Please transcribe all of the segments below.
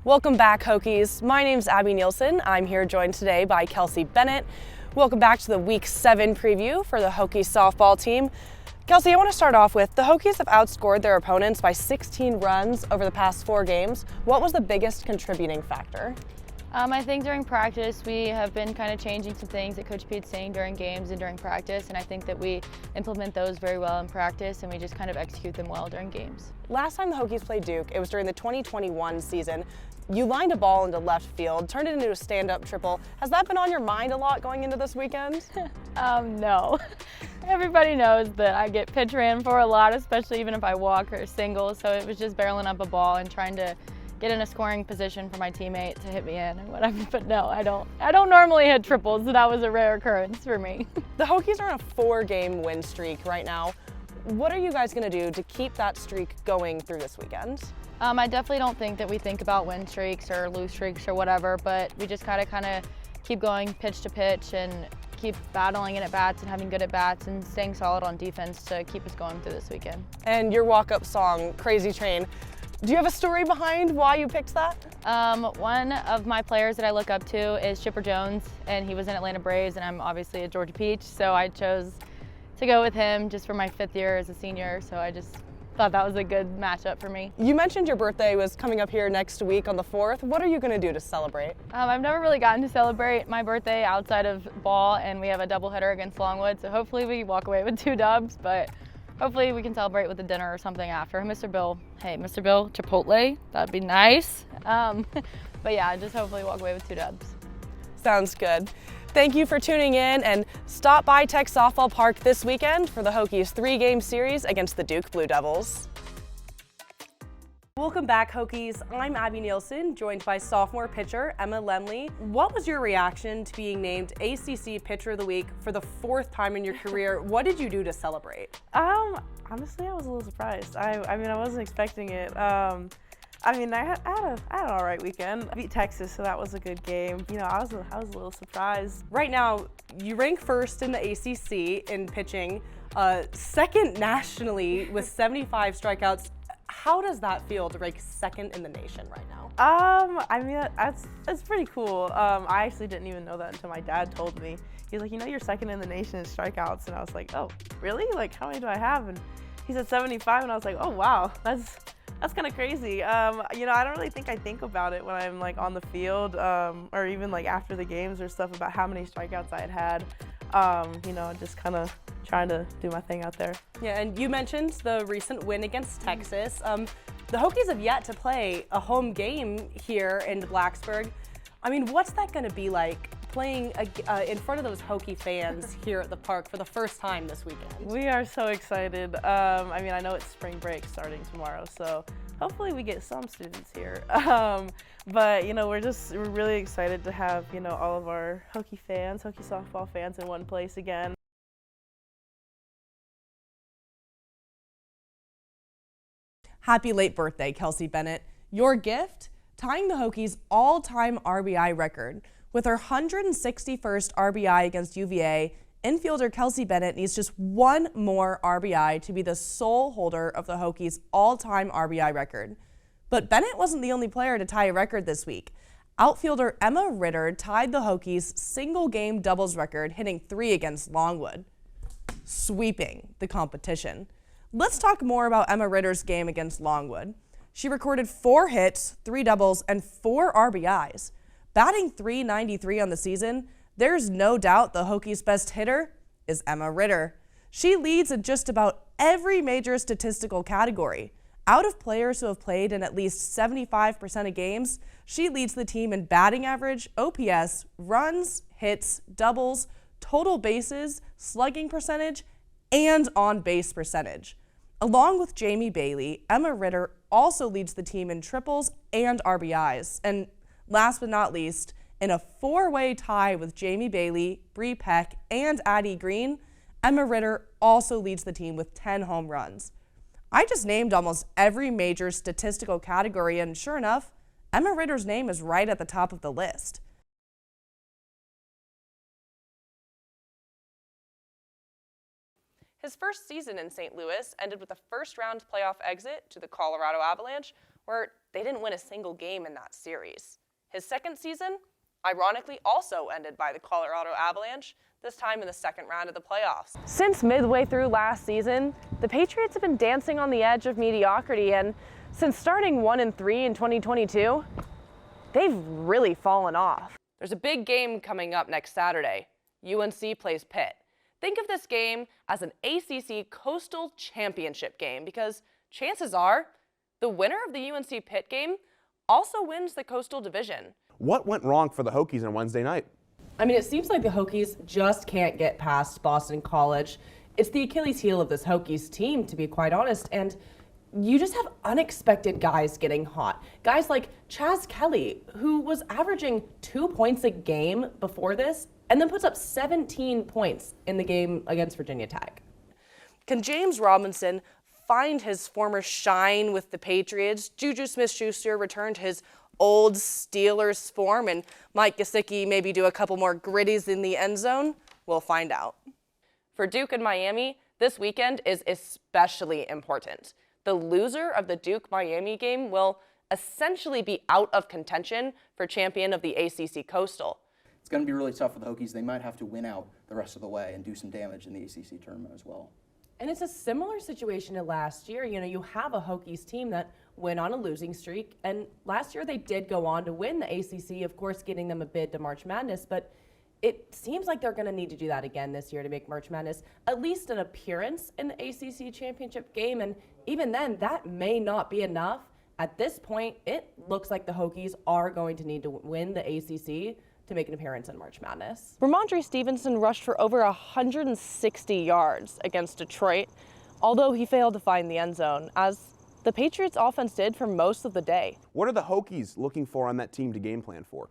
Welcome back, Hokies. My name's Abby Neilson. I'm here joined today by Kelsey Bennett. Welcome back to the Week 7 preview for the Hokies softball team. Kelsey, I want to start off with the Hokies have outscored their opponents by 16 runs over the past 4 games. What was the biggest contributing factor? I think during practice we have been kind of changing some things that Coach Pete's saying during games and during practice, and I think that we implement those very well in practice and we just kind of execute them well during games. Last time the Hokies played Duke, it was during the 2021 season. You lined a ball into left field, turned it into a stand-up triple. Has that been on your mind a lot going into this weekend? No. Everybody knows that I get pitch ran for a lot, especially even if I walk or single, so it was just barreling up a ball and trying to get in a scoring position for my teammate to hit me in or whatever. But no, I don't normally hit triples, so that was a rare occurrence for me. The Hokies are on a 4-game win streak right now. What are you guys going to do to keep that streak going through this weekend? I definitely don't think that we think about win streaks or lose streaks or whatever, but we just gotta kind of keep going pitch to pitch and keep battling in at bats and having good at bats and staying solid on defense to keep us going through this weekend. And your walk-up song, Crazy Train, do you have a story behind why you picked that? One of my players that I look up to is Chipper Jones, and he was in Atlanta Braves, and I'm obviously a Georgia Peach, so I chose to go with him just for my 5th year as a senior, so I just thought that was a good matchup for me. You mentioned your birthday was coming up here next week on the 4th. What are you going to do to celebrate? I've never really gotten to celebrate my birthday outside of ball, and we have a doubleheader against Longwood, so hopefully we walk away with 2 dubs, but hopefully we can celebrate with a dinner or something after. Mr. Bill, hey, Mr. Bill, Chipotle, that'd be nice. But yeah, just hopefully walk away with 2 dubs. Sounds good. Thank you for tuning in, and stop by Tech Softball Park this weekend for the Hokies 3-game series against the Duke Blue Devils. Welcome back, Hokies. I'm Abby Neilson, joined by sophomore pitcher Emma Lemley. What was your reaction to being named ACC Pitcher of the Week for the 4th time in your career? What did you do to celebrate? Honestly, I was a little surprised. I mean, I wasn't expecting it. I had an all right weekend. I beat Texas, so that was a good game. You know, I was a little surprised. Right now, you rank 1st in the ACC in pitching, 2nd nationally with 75 strikeouts. How does that feel to rank 2nd in the nation right now? I mean, that's pretty cool. I actually didn't even know that until my dad told me. He's like, you know, you're 2nd in the nation in strikeouts, and I was like, oh, really? Like, how many do I have? And he said 75, and I was like, oh wow, that's kind of crazy. You know, I don't really think I think about it when I'm like on the field or even like after the games or stuff about how many strikeouts I had. You know, just kind of trying to do my thing out there. Yeah, and you mentioned the recent win against Texas. The Hokies have yet to play a home game here in Blacksburg. I mean, what's that going to be like playing in front of those Hokie fans here at the park for the first time this weekend? We are so excited. I mean, I know it's spring break starting tomorrow, so hopefully we get some students here. But you know, we're really excited to have, you know, all of our Hokie fans, Hokie softball fans in one place again. Happy late birthday, Kelsey Bennett. Your gift? Tying the Hokies' all-time RBI record. With her 161st RBI against UVA, infielder Kelsey Bennett needs just 1 more RBI to be the sole holder of the Hokies' all-time RBI record. But Bennett wasn't the only player to tie a record this week. Outfielder Emma Ritter tied the Hokies' single-game doubles record, hitting 3 against Longwood, sweeping the competition. Let's talk more about Emma Ritter's game against Longwood. She recorded 4 hits, 3 doubles, and 4 RBIs. Batting .393 on the season, there's no doubt the Hokies' best hitter is Emma Ritter. She leads in just about every major statistical category. Out of players who have played in at least 75% of games, she leads the team in batting average, OPS, runs, hits, doubles, total bases, slugging percentage, and on-base percentage. Along with Jamie Bailey, Emma Ritter also leads the team in triples and RBIs. And last but not least, in a 4-way tie with Jamie Bailey, Bree Peck, and Addie Green, Emma Ritter also leads the team with 10 home runs. I just named almost every major statistical category, and sure enough, Emma Ritter's name is right at the top of the list. His first season in St. Louis ended with a first-round playoff exit to the Colorado Avalanche, where they didn't win a single game in that series. His second season, ironically, also ended by the Colorado Avalanche, this time in the second round of the playoffs. Since midway through last season, the Patriots have been dancing on the edge of mediocrity, and since starting 1-3 in 2022, they've really fallen off. There's a big game coming up next Saturday. UNC plays Pitt. Think of this game as an ACC Coastal Championship game because chances are the winner of the UNC Pitt game also wins the Coastal Division. What went wrong for the Hokies on Wednesday night? I mean, it seems like the Hokies just can't get past Boston College. It's the Achilles heel of this Hokies team, to be quite honest, and you just have unexpected guys getting hot. Guys like Chaz Kelly, who was averaging 2 points a game before this, and then puts up 17 points in the game against Virginia Tech. Can James Robinson find his former shine with the Patriots? Juju Smith-Schuster returned to his old Steelers form, and Mike Gesicki maybe do a couple more gritties in the end zone? We'll find out. For Duke and Miami, this weekend is especially important. The loser of the Duke-Miami game will essentially be out of contention for champion of the ACC Coastal. It's going to be really tough for the Hokies. They might have to win out the rest of the way and do some damage in the ACC tournament as well. And it's a similar situation to last year. You know, you have a Hokies team that went on a losing streak, and last year they did go on to win the ACC, of course getting them a bid to March Madness, but it seems like they're going to need to do that again this year to make March Madness at least an appearance in the ACC championship game, and even then, that may not be enough. At this point, it looks like the Hokies are going to need to win the ACC to make an appearance in March Madness. Ramondre Stevenson rushed for over 160 yards against Detroit, although he failed to find the end zone, as the Patriots offense did for most of the day. What are the Hokies looking for on that team to game plan for?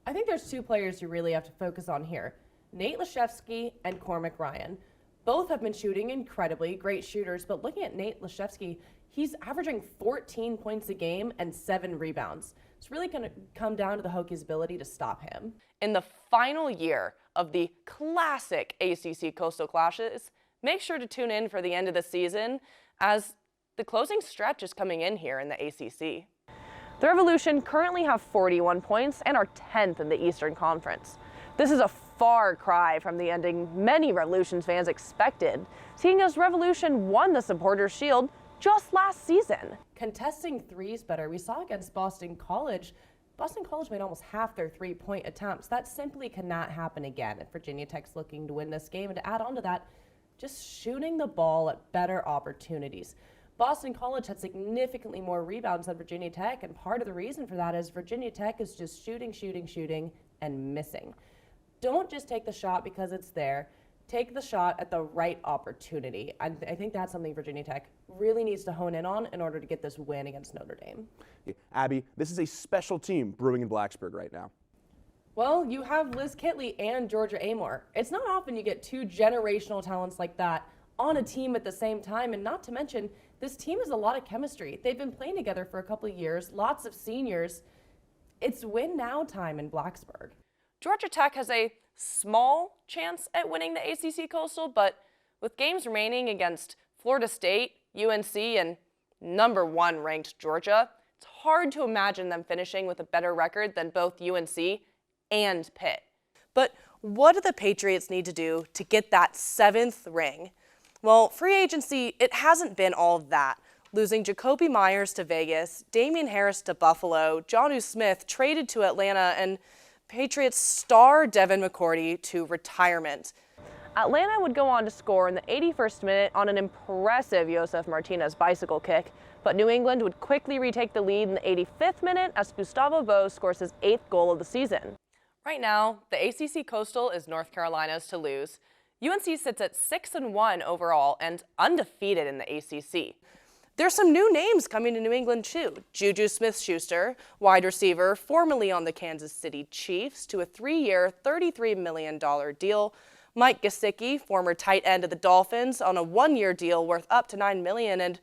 I think there's two players you really have to focus on here, Nate Laszewski and Cormac Ryan. Both have been shooting incredibly, great shooters, but looking at Nate Laszewski, he's averaging 14 points a game and 7 rebounds. It's really going to come down to the Hokies' ability to stop him. In the final year of the classic ACC Coastal Clashes, make sure to tune in for the end of the season as the closing stretch is coming in here in the ACC. The Revolution currently have 41 points and are 10th in the Eastern Conference. This is a far cry from the ending many Revolutions fans expected, seeing as Revolution won the Supporters' Shield just last season. Contesting threes better, we saw against Boston College. Boston College made almost half their three-point attempts. That simply cannot happen again if Virginia Tech's looking to win this game. And to add on to that, just shooting the ball at better opportunities. Boston College had significantly more rebounds than Virginia Tech, and part of the reason for that is Virginia Tech is just shooting, and missing. Don't just take the shot because it's there. Take the shot at the right opportunity. I think that's something Virginia Tech really needs to hone in on in order to get this win against Notre Dame. Abby, this is a special team brewing in Blacksburg right now. Well, you have Liz Kitley and Georgia Amor. It's not often you get two generational talents like that on a team at the same time, and not to mention, this team has a lot of chemistry. They've been playing together for a couple of years, lots of seniors. It's win now time in Blacksburg. Georgia Tech has a small chance at winning the ACC Coastal, but with games remaining against Florida State, UNC, and #1 ranked Georgia, it's hard to imagine them finishing with a better record than both UNC and Pitt. But what do the Patriots need to do to get that 7th ring? Well, free agency, it hasn't been all of that. Losing Jacoby Myers to Vegas, Damian Harris to Buffalo, Jonnu Smith traded to Atlanta, and Patriots star Devin McCourty to retirement. Atlanta would go on to score in the 81st minute on an impressive Josef Martinez bicycle kick, but New England would quickly retake the lead in the 85th minute as Gustavo Bose scores his 8th goal of the season. Right now, the ACC Coastal is North Carolina's to lose. UNC sits at 6-1 overall and undefeated in the ACC. There's some new names coming to New England too. Juju Smith-Schuster, wide receiver, formerly on the Kansas City Chiefs, to a 3-year, $33 million deal. Mike Gesicki, former tight end of the Dolphins, on a 1-year deal worth up to $9 million, and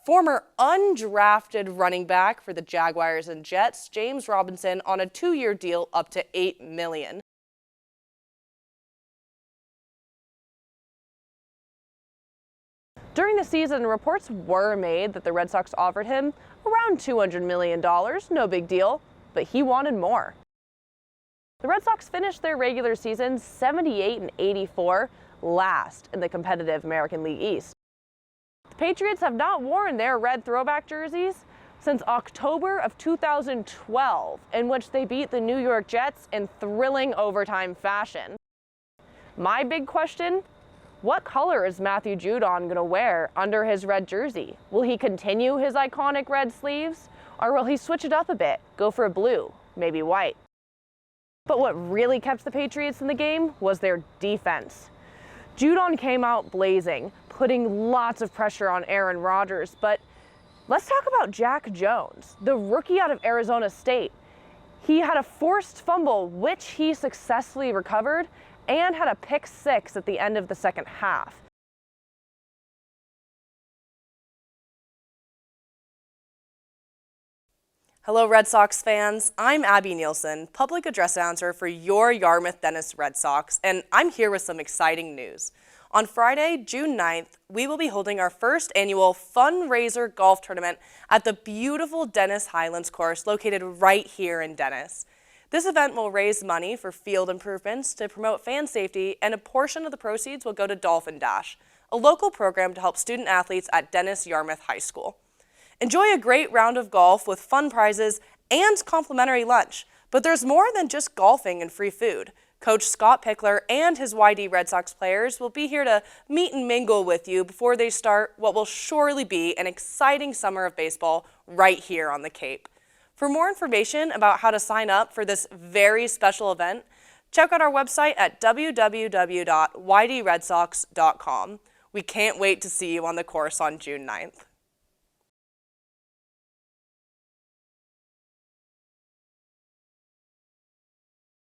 former undrafted running back for the Jaguars and Jets, James Robinson, on a 2-year deal up to $8 million. During the season, reports were made that the Red Sox offered him around $200 million, no big deal, but he wanted more. The Red Sox finished their regular season 78-84, last in the competitive American League East. The Patriots have not worn their red throwback jerseys since October of 2012, in which they beat the New York Jets in thrilling overtime fashion. My big question, what color is Matthew Judon going to wear under his red jersey? Will he continue his iconic red sleeves, or will he switch it up a bit, go for a blue, maybe white? But what really kept the Patriots in the game was their defense. Judon came out blazing, putting lots of pressure on Aaron Rodgers, but let's talk about Jack Jones, the rookie out of Arizona State. He had a forced fumble, which he successfully recovered, and had a pick six at the end of the second half. Hello, Red Sox fans. I'm Abby Neilson, public address announcer for your Yarmouth Dennis Red Sox, and I'm here with some exciting news. On Friday, June 9th, we will be holding our first annual fundraiser golf tournament at the beautiful Dennis Highlands course located right here in Dennis. This event will raise money for field improvements to promote fan safety, and a portion of the proceeds will go to Dolphin Dash, a local program to help student athletes at Dennis Yarmouth High School. Enjoy a great round of golf with fun prizes and complimentary lunch. But there's more than just golfing and free food. Coach Scott Pickler and his YD Red Sox players will be here to meet and mingle with you before they start what will surely be an exciting summer of baseball right here on the Cape. For more information about how to sign up for this very special event, check out our website at www.ydredsox.com. We can't wait to see you on the course on June 9th.